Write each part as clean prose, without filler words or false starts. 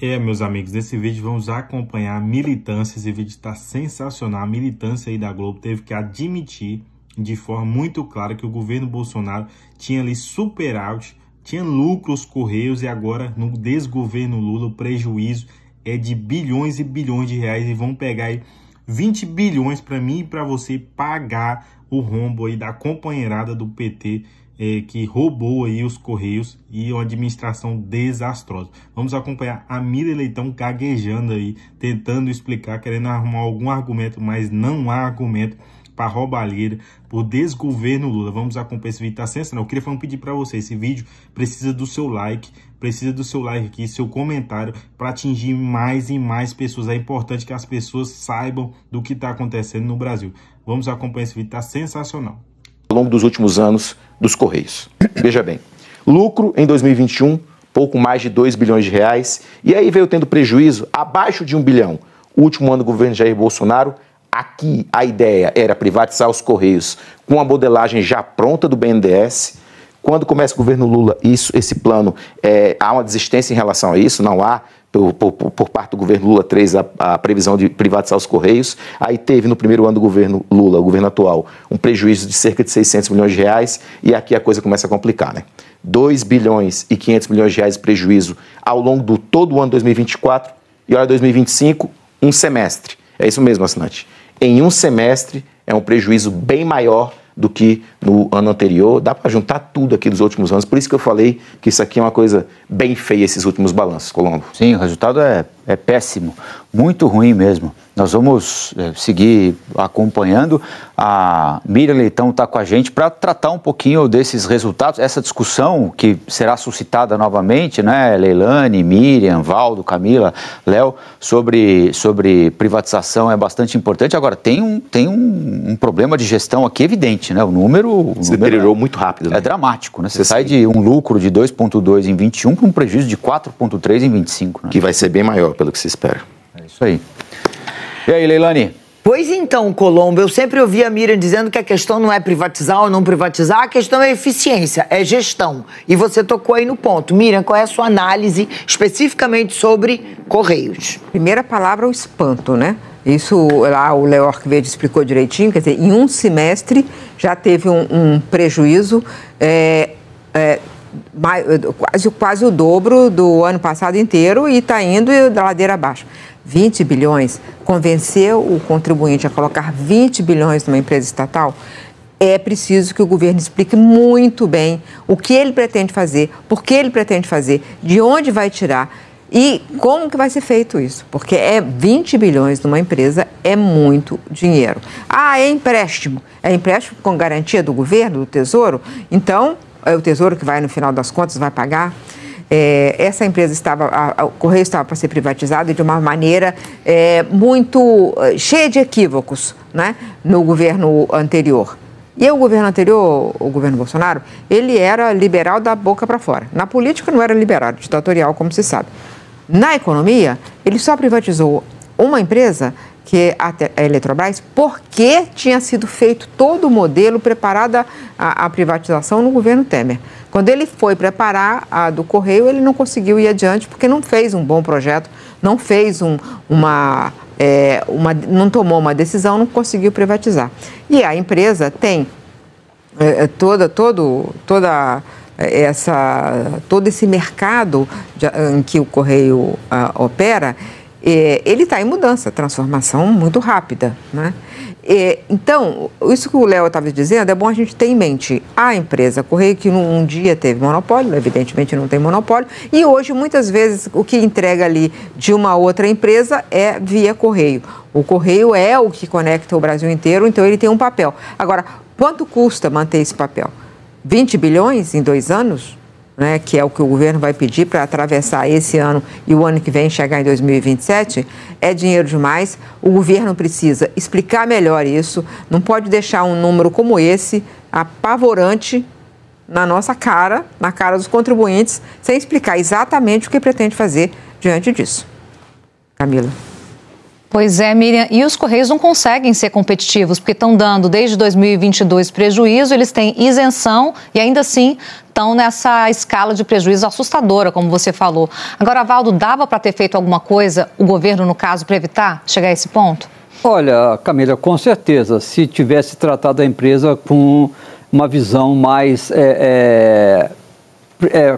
Meus amigos, nesse vídeo vamos acompanhar a militância. Esse vídeo está sensacional. A militância aí da Globo teve que admitir de forma muito clara que o governo Bolsonaro tinha ali superávit, tinha lucro os Correios, e agora no desgoverno Lula o prejuízo é de bilhões e bilhões de reais, e vão pegar aí 20 bilhões para mim e para você pagar o rombo aí da companheirada do PT, que roubou aí os Correios, e uma administração desastrosa. Vamos acompanhar a Miriam Leitão gaguejando aí, tentando explicar, querendo arrumar algum argumento, mas não há argumento para roubalheira, por desgoverno Lula. Vamos acompanhar esse vídeo, tá sensacional. Eu queria pedir para você, esse vídeo precisa do seu like, aqui, seu comentário, para atingir mais e mais pessoas. É importante que as pessoas saibam do que está acontecendo no Brasil. Vamos acompanhar esse vídeo, tá sensacional. Ao longo dos últimos anos dos Correios. Veja bem, lucro em 2021, pouco mais de 2 bilhões de reais, e aí veio tendo prejuízo abaixo de 1 bilhão. O último ano do governo Jair Bolsonaro, aqui a ideia era privatizar os Correios com a modelagem já pronta do BNDES. Quando começa o governo Lula, esse plano, há uma desistência em relação a isso, não há, por parte do governo Lula 3, a previsão de privatizar os Correios. Aí teve no primeiro ano do governo Lula, o governo atual, um prejuízo de cerca de 600 milhões de reais, e aqui a coisa começa a complicar, né? 2 bilhões e 500 milhões de reais de prejuízo ao longo do todo o ano 2024, e olha, 2025, um semestre. É isso mesmo, assinante. Em um semestre é um prejuízo bem maior do que no ano anterior. Dá para juntar tudo aqui dos últimos anos. Por isso que eu falei que isso aqui é uma coisa bem feia, esses últimos balanços, Colombo. Sim, o resultado é péssimo, muito ruim mesmo. Nós vamos seguir acompanhando. A Miriam Leitão está com a gente para tratar um pouquinho desses resultados, essa discussão que será suscitada novamente, né, Leilane, Miriam, Valdo, Camila, Léo, sobre privatização é bastante importante. Agora, tem um problema de gestão aqui evidente, né? O número se deteriorou muito rápido, né? É dramático, né? Você sai de um lucro de 2,2 em 21 para um prejuízo de 4,3 em 25, né? Que vai ser bem maior, pelo que se espera. É isso aí. E aí, Leilane? Pois então, Colombo, eu sempre ouvi a Miriam dizendo que a questão não é privatizar ou não privatizar, a questão é eficiência, é gestão. E você tocou aí no ponto. Miriam, qual é a sua análise especificamente sobre Correios? Primeira palavra, o espanto, né? Isso lá o Léo Arquivedes explicou direitinho, quer dizer, em um semestre já teve um prejuízo quase o dobro do ano passado inteiro, e está indo da ladeira abaixo. 20 bilhões, convencer o contribuinte a colocar 20 bilhões numa empresa estatal, é preciso que o governo explique muito bem o que ele pretende fazer, por que ele pretende fazer, de onde vai tirar e como que vai ser feito isso. Porque 20 bilhões numa empresa é muito dinheiro. Ah, é empréstimo. É empréstimo com garantia do governo, do Tesouro? Então, é o Tesouro que vai, no final das contas, vai pagar. Essa empresa o Correio estava para ser privatizado de uma maneira muito cheia de equívocos, né, no governo anterior. E o governo anterior, o governo Bolsonaro, ele era liberal da boca para fora. Na política não era liberal, era ditatorial, como se sabe. Na economia, ele só privatizou uma empresa, que é a Eletrobras, porque tinha sido feito todo o modelo preparado a privatização no governo Temer. Quando ele foi preparar a do Correio, ele não conseguiu ir adiante, porque não fez um bom projeto, não fez não tomou uma decisão, não conseguiu privatizar. E a empresa tem todo esse mercado em que o Correio opera. Ele está em mudança, transformação muito rápida, né? Então, isso que o Léo estava dizendo, é bom a gente ter em mente. A empresa Correio, que um dia teve monopólio, evidentemente não tem monopólio, e hoje, muitas vezes, o que entrega ali de uma outra empresa é via Correio. O Correio é o que conecta o Brasil inteiro, então ele tem um papel. Agora, quanto custa manter esse papel? 20 bilhões em 2 anos? Né, que é o que o governo vai pedir para atravessar esse ano e o ano que vem chegar em 2027, é dinheiro demais. O governo precisa explicar melhor isso, não pode deixar um número como esse, apavorante, na nossa cara, na cara dos contribuintes, sem explicar exatamente o que pretende fazer diante disso. Camila. Pois é, Miriam, e os Correios não conseguem ser competitivos, porque estão dando desde 2022 prejuízo, eles têm isenção e ainda assim estão nessa escala de prejuízo assustadora, como você falou. Agora, Valdo, dava para ter feito alguma coisa, o governo, no caso, para evitar chegar a esse ponto? Olha, Camila, com certeza, se tivesse tratado a empresa com uma visão mais,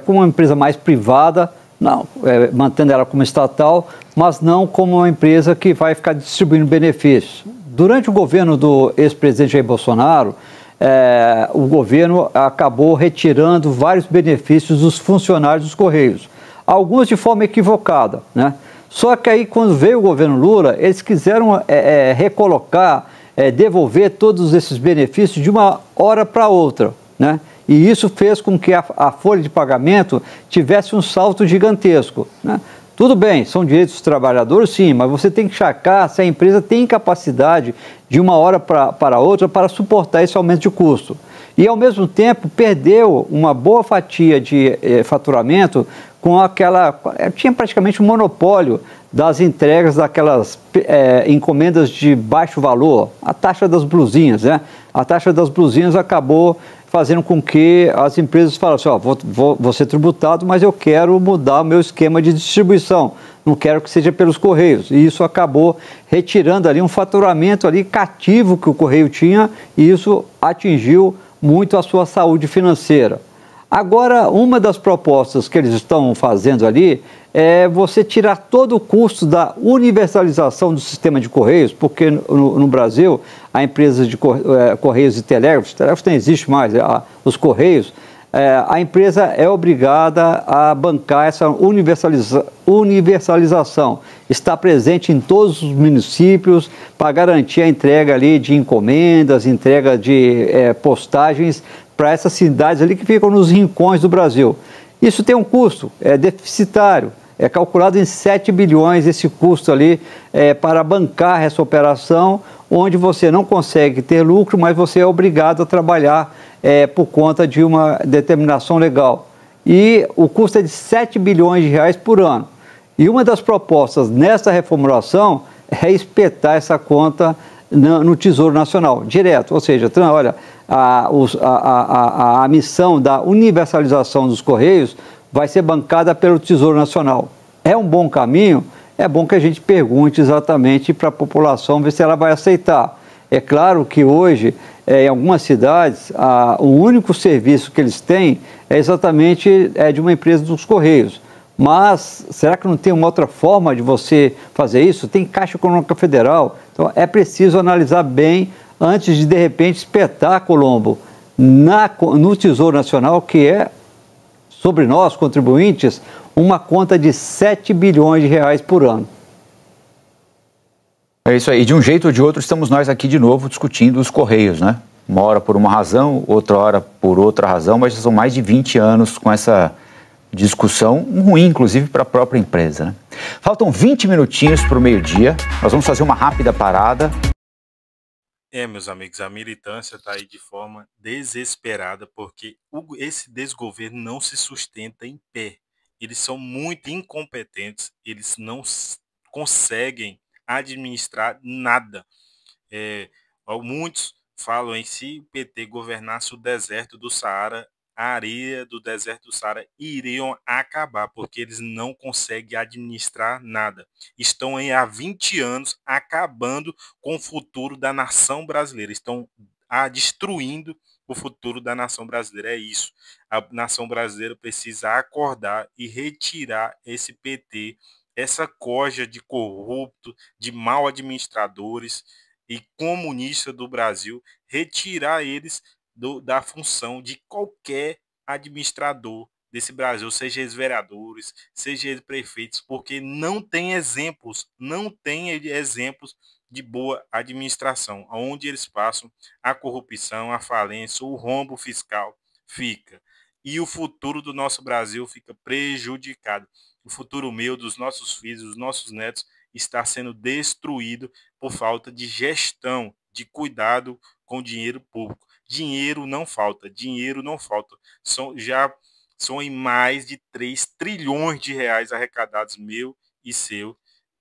com uma empresa mais privada, não, mantendo ela como estatal, mas não como uma empresa que vai ficar distribuindo benefícios. Durante o governo do ex-presidente Jair Bolsonaro, o governo acabou retirando vários benefícios dos funcionários dos Correios, alguns de forma equivocada, né? Só que aí, quando veio o governo Lula, eles quiseram recolocar, devolver todos esses benefícios de uma hora para outra, né? E isso fez com que a folha de pagamento tivesse um salto gigantesco, né? Tudo bem, são direitos dos trabalhadores, sim, mas você tem que checar se a empresa tem capacidade de uma hora para outra para suportar esse aumento de custo. E, ao mesmo tempo, perdeu uma boa fatia de faturamento com aquela... Tinha praticamente um monopólio das entregas daquelas encomendas de baixo valor, a taxa das blusinhas, né? A taxa das blusinhas acabou fazendo com que as empresas falassem, vou ser tributado, mas eu quero mudar o meu esquema de distribuição, não quero que seja pelos Correios. E isso acabou retirando ali um faturamento ali cativo que o Correio tinha, e isso atingiu muito a sua saúde financeira. Agora, uma das propostas que eles estão fazendo ali é você tirar todo o custo da universalização do sistema de Correios, porque no Brasil, a empresa de Correios e Telégrafos não existe mais, os Correios, a empresa é obrigada a bancar essa universalização, está presente em todos os municípios para garantir a entrega ali de encomendas, entrega de postagens para essas cidades ali que ficam nos rincões do Brasil. Isso tem um custo, é deficitário, é calculado em 7 bilhões esse custo ali para bancar essa operação, onde você não consegue ter lucro, mas você é obrigado a trabalhar por conta de uma determinação legal. E o custo é de 7 bilhões de reais por ano. E uma das propostas nessa reformulação é espetar essa conta no Tesouro Nacional, direto. Ou seja, olha, a missão da universalização dos Correios vai ser bancada pelo Tesouro Nacional. É um bom caminho? É bom que a gente pergunte exatamente para a população, ver se ela vai aceitar. É claro que hoje, em algumas cidades, o único serviço que eles têm é exatamente de uma empresa dos Correios. Mas será que não tem uma outra forma de você fazer isso? Tem Caixa Econômica Federal. Então é preciso analisar bem antes de repente, espetar, Colombo, no Tesouro Nacional, que é, sobre nós, contribuintes, uma conta de 7 bilhões de reais por ano. É isso aí. De um jeito ou de outro, estamos nós aqui de novo discutindo os Correios, né? Uma hora por uma razão, outra hora por outra razão, mas já são mais de 20 anos com essa discussão ruim, inclusive, para a própria empresa, né? Faltam 20 minutinhos para o meio-dia. Nós vamos fazer uma rápida parada. Meus amigos, a militância está aí de forma desesperada, porque esse desgoverno não se sustenta em pé. Eles são muito incompetentes, eles não conseguem administrar nada. Muitos falam em se o PT governasse o deserto do Saara, a areia do deserto do Saara iriam acabar, porque eles não conseguem administrar nada. Estão aí há 20 anos acabando com o futuro da nação brasileira. Estão destruindo o futuro da nação brasileira. É isso. A nação brasileira precisa acordar e retirar esse PT, essa corja de corrupto, de mal administradores e comunistas do Brasil, retirar eles da função de qualquer administrador desse Brasil, seja eles vereadores, seja eles prefeitos, porque não tem exemplos de boa administração. Onde eles passam, a corrupção, a falência, o rombo fiscal fica. E o futuro do nosso Brasil fica prejudicado. O futuro meu, dos nossos filhos, dos nossos netos, está sendo destruído por falta de gestão, de cuidado com o dinheiro público. Dinheiro não falta. São em mais de 3 trilhões de reais arrecadados, meu e seu,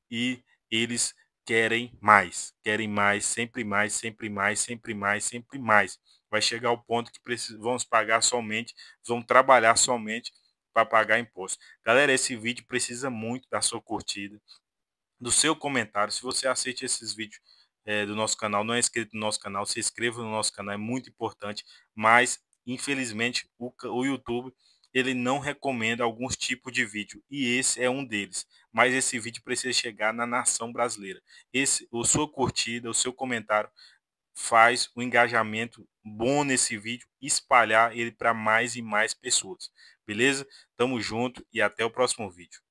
e eles querem mais, sempre mais, sempre mais, sempre mais, sempre mais. Vai chegar ao ponto que vamos pagar somente, vão trabalhar somente para pagar imposto. Galera, esse vídeo precisa muito da sua curtida, do seu comentário. Se você assiste esses vídeos do nosso canal, não é inscrito no nosso canal, se inscreva no nosso canal, é muito importante, mas infelizmente o YouTube ele não recomenda alguns tipos de vídeo e esse é um deles. Mas esse vídeo precisa chegar na nação brasileira. A sua curtida, o seu comentário faz o engajamento bom nesse vídeo, espalhar ele para mais e mais pessoas. Beleza? Tamo junto e até o próximo vídeo.